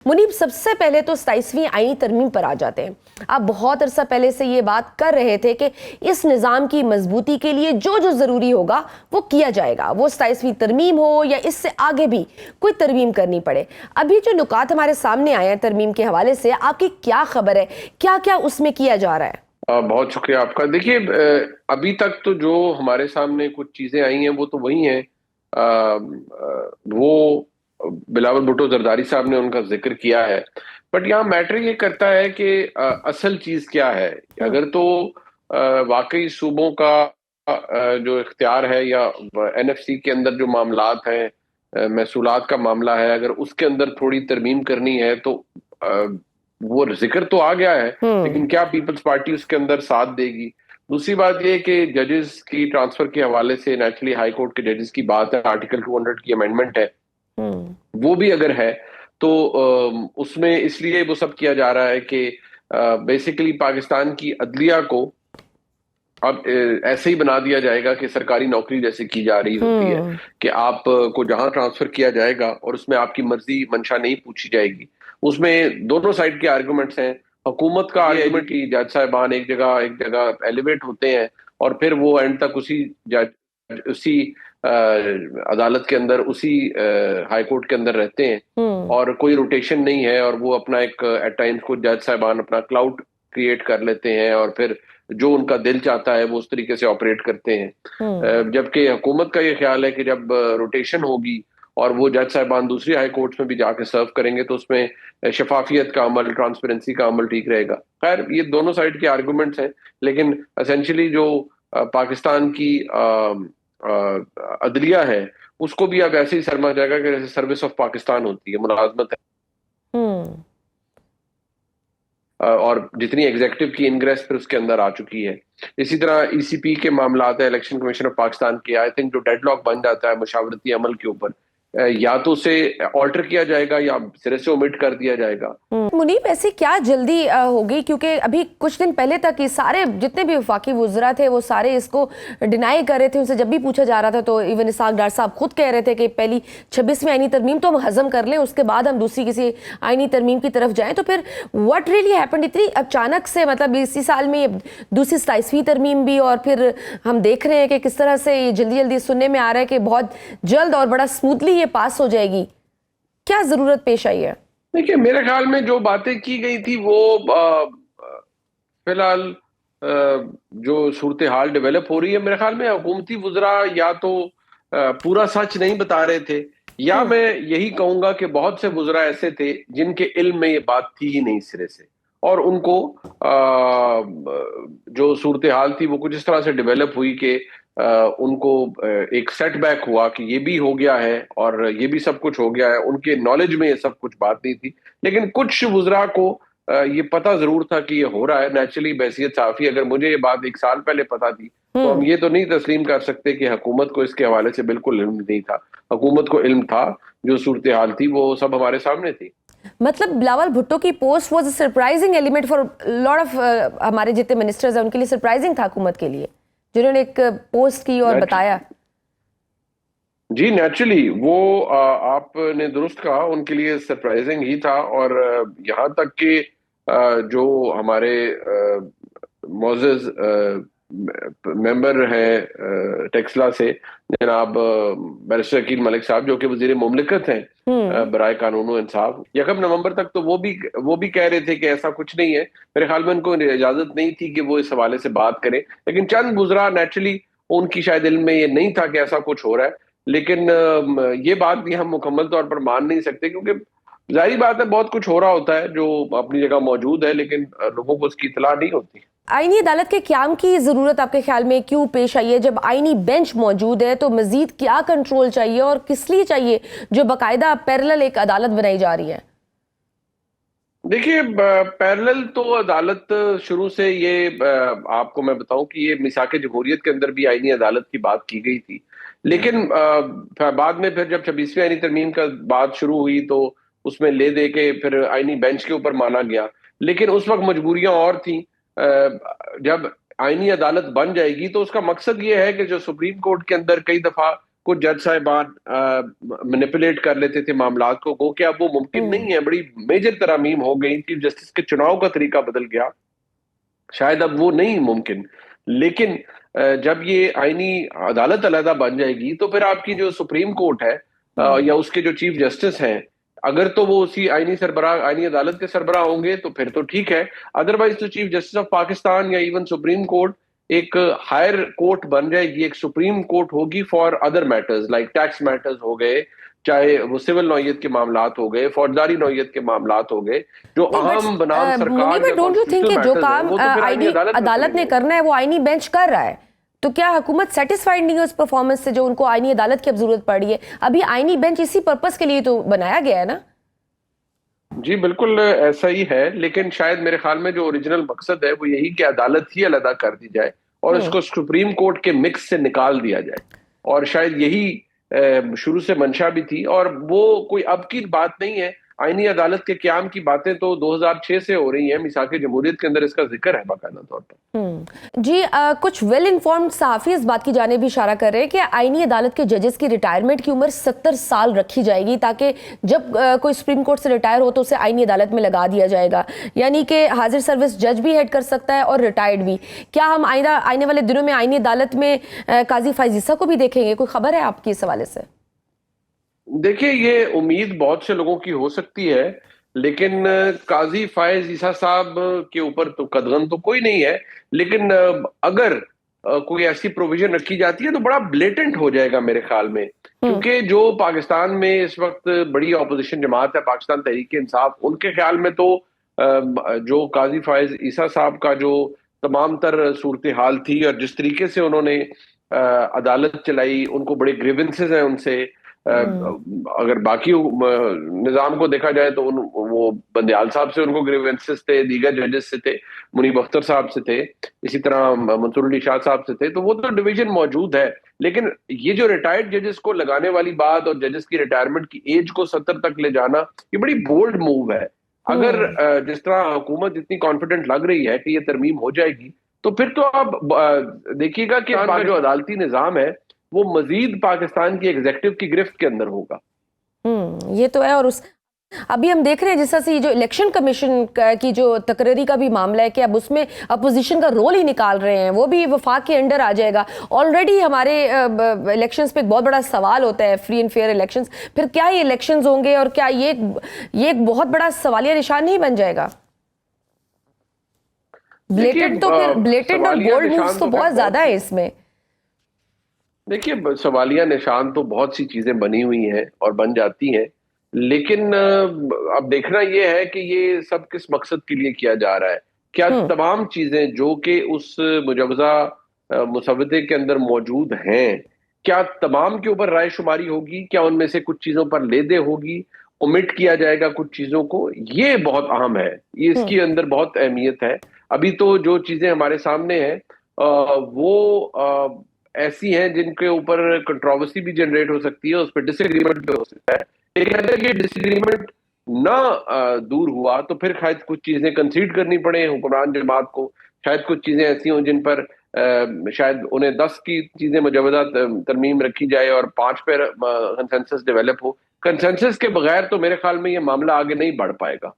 मुनीब, सबसे पहले तो 27वीं आईनी तरमीम पर आ जाते हैं। आप बहुत अरसा पहले से ये बात कर रहे थे कि इस निज़ाम की मजबूती के लिए जो जो ज़रूरी होगा वो किया जाएगा, वो 27वीं तरमीम हो या इससे आगे भी कोई तरमीम करनी पड़े। अभी जो नुकात हमारे सामने आए हैं तरमीम के हवाले से, आपकी क्या खबर है, क्या क्या उसमें किया जा रहा है? बहुत शुक्रिया आपका। देखिए, अभी तक तो जो हमारे सामने कुछ चीजें आई हैं वो तो वही हैं। वो बिलावल भुट्टो जरदारी साहब ने उनका जिक्र किया है। बट यहाँ मैटर ये करता है कि असल चीज क्या है। अगर तो वाकई सूबों का जो इख्तियार है या एनएफसी के अंदर जो मामलात हैं, महसूलात का मामला है, अगर उसके अंदर थोड़ी तरमीम करनी है तो वो जिक्र तो आ गया है, लेकिन क्या पीपल्स पार्टी उसके अंदर साथ देगी? दूसरी बात ये कि जजेस की ट्रांसफर के हवाले से नेचुरली हाई कोर्ट के जजेस की बात है, आर्टिकल 200 की अमेंडमेंट है, वो भी अगर है तो उसमें इसलिए वो सब किया जा रहा है कि बेसिकली पाकिस्तान की अदलिया को अब ऐसे ही बना दिया जाएगा कि सरकारी नौकरी जैसे की जा रही होती है, कि आप को जहां ट्रांसफर किया जाएगा और उसमें आपकी मर्जी मंशा नहीं पूछी जाएगी। उसमें दोनों साइड के आर्गुमेंट्स हैं। हुकूमत का आर्गुमेंट कि जज साहिबान एक जगह एलिवेट होते हैं और फिर वो एंड तक उसी जज उसी अदालत के अंदर, उसी हाई कोर्ट के अंदर रहते हैं और कोई रोटेशन नहीं है, और वो अपना एक एट टाइम्स को जज साहिबान अपना क्लाउड क्रिएट कर लेते हैं और फिर जो उनका दिल चाहता है वो उस तरीके से ऑपरेट करते हैं। जबकि हुकूमत का ये ख्याल है कि जब रोटेशन होगी और वो जज साहिबान दूसरी हाई कोर्ट्स में भी जाके सर्व करेंगे तो उसमें शफाफियत का अमल, ट्रांसपेरेंसी का अमल ठीक रहेगा। खैर, ये दोनों साइड के आर्गुमेंट्स हैं, लेकिन एसेंशियली जो पाकिस्तान की अदलिया है उसको भी अब ऐसे ही सरमा जाएगा कि जैसे सर्विस ऑफ पाकिस्तान होती है, मुलाजमत है। और जितनी एग्जीक्यूटिव की इनग्रेस फिर उसके अंदर आ चुकी है। इसी तरह ईसीपी के मामलात है, इलेक्शन कमीशन ऑफ पाकिस्तान के, आई थिंक जो डेडलॉक बन जाता है मुशावरती अमल के ऊपर, या तो उसे ऑल्टर किया जाएगा या सिरे से ओमिट कर दिया जाएगा। मुनीब, ऐसी क्या जल्दी होगी, क्योंकि अभी कुछ दिन पहले तक ये सारे जितने भी वफाकी वुज़रा थे वो सारे इसको डिनाई कर रहे थे। उनसे जब भी पूछा जा रहा था तो इवन इसाक डार साहब खुद कह रहे थे कि पहली 26वीं आईनी तरमीम तो हम हजम कर लें, उसके बाद हम दूसरी किसी आईनी तरमीम की तरफ जाएं। तो फिर व्हाट रियली हैपेंड इतनी अचानक से, मतलब इसी साल में दूसरी 27वीं तरमीम भी, और फिर हम देख रहे हैं कि किस तरह से ये जल्दी जल्दी सुनने में आ रहा है कि बहुत जल्द और बड़ा स्मूथली ये पास हो जाएगी। क्या जरूरत पेश आई है? देखिए, मेरे ख्याल में जो बातें की गई थी वो फिलहाल जो सूरत हाल डेवलप हो रही है, मेरे ख्याल में हुकूमती वुज़रा या तो पूरा सच नहीं बता रहे थे, या मैं यही कहूंगा कि बहुत से वुज़रा ऐसे थे जिनके इल्म में ये बात थी ही नहीं सिरे से, और उनको जो सूरत हाल थी वो कुछ इस तरह से डेवलप हुई कि उनको एक सेटबैक हुआ कि ये भी हो गया है और ये भी सब कुछ हो गया है। उनके नॉलेज में ये सब कुछ बात नहीं थी, लेकिन कुछ वुज़रा को ये पता जरूर था कि ये हो रहा है। नेचुरली बैसियत साफी, अगर मुझे ये बात एक साल पहले पता थी तो हम ये तो नहीं तस्लीम कर सकते कि हुकूमत को इसके हवाले से बिल्कुल इल्म नहीं था। हुकूमत को इल्म था, जो सूरत हाल थी वो सब हमारे सामने थी। मतलब बिलावल भुट्टो की post was a surprising element for lot of हमारे जितने मिनिस्टर्स हैं उनके लिए सरप्राइजिंग था, हुकूमत के लिए, जिन्होंने एक पोस्ट की और बताया। जी, नेचुरली वो आपने दुरुस्त कहा, उनके लिए सरप्राइजिंग ही था। और यहाँ तक कि जो हमारे मोअज़्ज़ज़ मेंबर हैं टेक्सला से, जनाब बैरिस्टर अकील मलिक साहब, जो कि वजीर मुमलिकत हैं बराए कानून व इंसाफ, 1 नवंबर तक तो वो भी कह रहे थे कि ऐसा कुछ नहीं है। मेरे ख्याल में उनको इजाजत नहीं थी कि वो इस हवाले से बात करें, लेकिन चंद गुजरा नेचुरली उनकी शायद इल्म में ये नहीं था कि ऐसा कुछ हो रहा है। लेकिन ये बात भी हम मुकम्मल तौर पर मान नहीं सकते, क्योंकि जाहिर बात है बहुत कुछ हो रहा होता है जो अपनी जगह मौजूद है, लेकिन लोगों को उसकी इतला नहीं होती। आईनी अदालत के क्याम की जरूरत आपके ख्याल में क्यों पेश आई है? जब आईनी बेंच मौजूद है तो मजीद क्या कंट्रोल चाहिए और किस लिए चाहिए जो बाकायदा पैरेलल एक अदालत बनाई जा रही है? देखिए, पैरेलल तो अदालत शुरू से ये आपको मैं बताऊं कि ये मिसाक जमहूरियत के अंदर भी आईनी अदालत की बात की गई थी, लेकिन बाद में फिर जब 26वीं आईनी तरमीम का बात शुरू हुई तो उसमें ले दे के फिर आईनी बेंच के ऊपर माना गया। लेकिन उस वक्त मजबूरियां और थी। जब आईनी अदालत बन जाएगी तो उसका मकसद ये है कि जो सुप्रीम कोर्ट के अंदर कई दफा कुछ जज साहिबान मैनिपुलेट कर लेते थे मामलात को, गो कि अब वो मुमकिन नहीं है। बड़ी मेजर तरमीम हो गई, चीफ जस्टिस के चुनाव का तरीका बदल गया, शायद अब वो नहीं मुमकिन। लेकिन जब ये आईनी अदालत अलहदा बन जाएगी तो फिर आपकी जो सुप्रीम कोर्ट है या उसके जो चीफ जस्टिस हैं, अगर तो वो उसी आईनी सरबराह, आईनी अदालत के सरबराह होंगे तो फिर तो ठीक है। अदरवाइज तो चीफ जस्टिस ऑफ पाकिस्तान या इवन सुप्रीम कोर्ट एक हायर कोर्ट बन जाएगी, एक सुप्रीम कोर्ट होगी for other matters like tax matters हो गए, चाहे वो सिविल नौयत के मामलात हो गए, फौजदारी नौयत के मामलात हो गए, जो अहम बनाम सरकार या डोंट यू थिंक कि जो काम वो तो फिर आईनी अदालत ने करना है वो आईनी बेंच कर रहा है? तो क्या हुकूमत सेटिस्फाइड नहीं है उस परफॉर्मेंस से जो उनको आईनी अदालत की अब जरूरत पड़ी है? अभी आईनी बेंच इसी पर्पस के लिए तो बनाया गया है ना? जी बिल्कुल ऐसा ही है, लेकिन शायद मेरे ख्याल में जो ओरिजिनल मकसद है वो यही कि अदालत ही अलहदा कर दी जाए और इसको सुप्रीम कोर्ट के मिक्स से निकाल दिया जाए। और शायद यही शुरू से मंशा भी थी, और वो कोई अब की बात नहीं है। आईनी अदालत के क्याम की बातें तो 2006 से हो रही हैं, मिसाक जमहूरियत के अंदर इसका जिक्र है बाकायदा तौर पर। जी कुछ वेल इन्फॉर्म्ड सहाफ़ी इस बात की जानिब भी इशारा कर रहे हैं कि आईनी अदालत के जजेस की रिटायरमेंट की उम्र 70 साल रखी जाएगी, ताकि जब कोई सुप्रीम कोर्ट से रिटायर हो तो उसे आईनी अदालत में लगा दिया जाएगा, यानी कि हाजिर सर्विस जज भी हेड कर सकता है और रिटायर्ड भी। क्या हम आने वाले दिनों में आईनी अदालत में काजी फैज़ ईसा को भी देखेंगे? कोई खबर है आपकी इस हवाले से? देखिए, ये उम्मीद बहुत से लोगों की हो सकती है, लेकिन काजी फायज ईसा साहब के ऊपर तो कदगन तो कोई नहीं है। लेकिन अगर कोई ऐसी प्रोविजन रखी जाती है तो बड़ा ब्लेटेंट हो जाएगा मेरे ख्याल में, क्योंकि जो पाकिस्तान में इस वक्त बड़ी ऑपोजिशन जमात है, पाकिस्तान तहरीक इंसाफ, उनके ख्याल में तो जो काजी फायज ईसा साहब का जो तमाम तर सूरत हाल थी और जिस तरीके से उन्होंने अदालत चलाई, उनको बड़े ग्रीवेंसेस हैं उनसे। अगर बाकी निजाम को देखा जाए तो वो बंदयाल साहब से उनको ग्रीवेंसेस थे, दीगर जजेस से थे, मुनीब अख्तर साहब से थे, इसी तरह मंसूर अली शाह साहब से थे, तो वो तो डिवीजन मौजूद है। लेकिन ये जो रिटायर्ड जजेस को लगाने वाली बात और जजेस की रिटायरमेंट की एज को 70 तक ले जाना, ये बड़ी बोल्ड मूव है। अगर जिस तरह हुकूमत इतनी कॉन्फिडेंट लग रही है कि ये तरमीम हो जाएगी, तो फिर तो आप देखिएगा कि जो अदालती निजाम है वो मजीद पाकिस्तान की एग्जेक्टिव की गिरफ्त के अंदर होगा। ये तो है। और उस अभी हम देख रहे हैं जिस तरह से ये जो इलेक्शन कमीशन की जो तकरीरी का भी मामला है कि अब उसमें अपोजिशन का रोल ही निकाल रहे हैं, वो भी वफाक के अंडर आ जाएगा। ऑलरेडी हमारे इलेक्शंस पे एक बहुत बड़ा सवाल होता है, फ्री एंड फेयर इलेक्शंस, फिर क्या ये इलेक्शंस होंगे और क्या ये एक बहुत बड़ा सवालिया निशान नहीं बन जाएगा? ब्लेटेंट तो फिर ब्लेटेंट और बोल्ड मूव्स तो बहुत ज्यादा है इसमें। देखिए, सवालिया निशान तो बहुत सी चीजें बनी हुई हैं और बन जाती हैं, लेकिन अब देखना यह है कि ये सब किस मकसद के लिए किया जा रहा है। क्या तमाम चीजें जो कि उस मुजवजा मुसवदे के अंदर मौजूद हैं, क्या तमाम के ऊपर राय शुमारी होगी? क्या उनमें से कुछ चीजों पर लेदे होगी, ओमिट किया जाएगा कुछ चीजों को? ये बहुत अहम है, ये इसके अंदर बहुत अहमियत है। अभी तो जो चीजें हमारे सामने हैं वो ऐसी हैं जिनके ऊपर कंट्रोवर्सी भी जनरेट हो सकती है, उस पर डिसएग्रीमेंट भी हो सकता है। लेकिन अगर ये डिसएग्रीमेंट ना दूर हुआ तो फिर शायद कुछ चीजें कंसीड करनी पड़े हुक्मरान जमात को। शायद कुछ चीजें ऐसी हों जिन पर शायद उन्हें 10 की चीजें मुजवजा तरमीम रखी जाए और 5 पे कंसेंसस डेवलप हो। कंसेंसस के बगैर तो मेरे ख्याल में ये मामला आगे नहीं बढ़ पाएगा।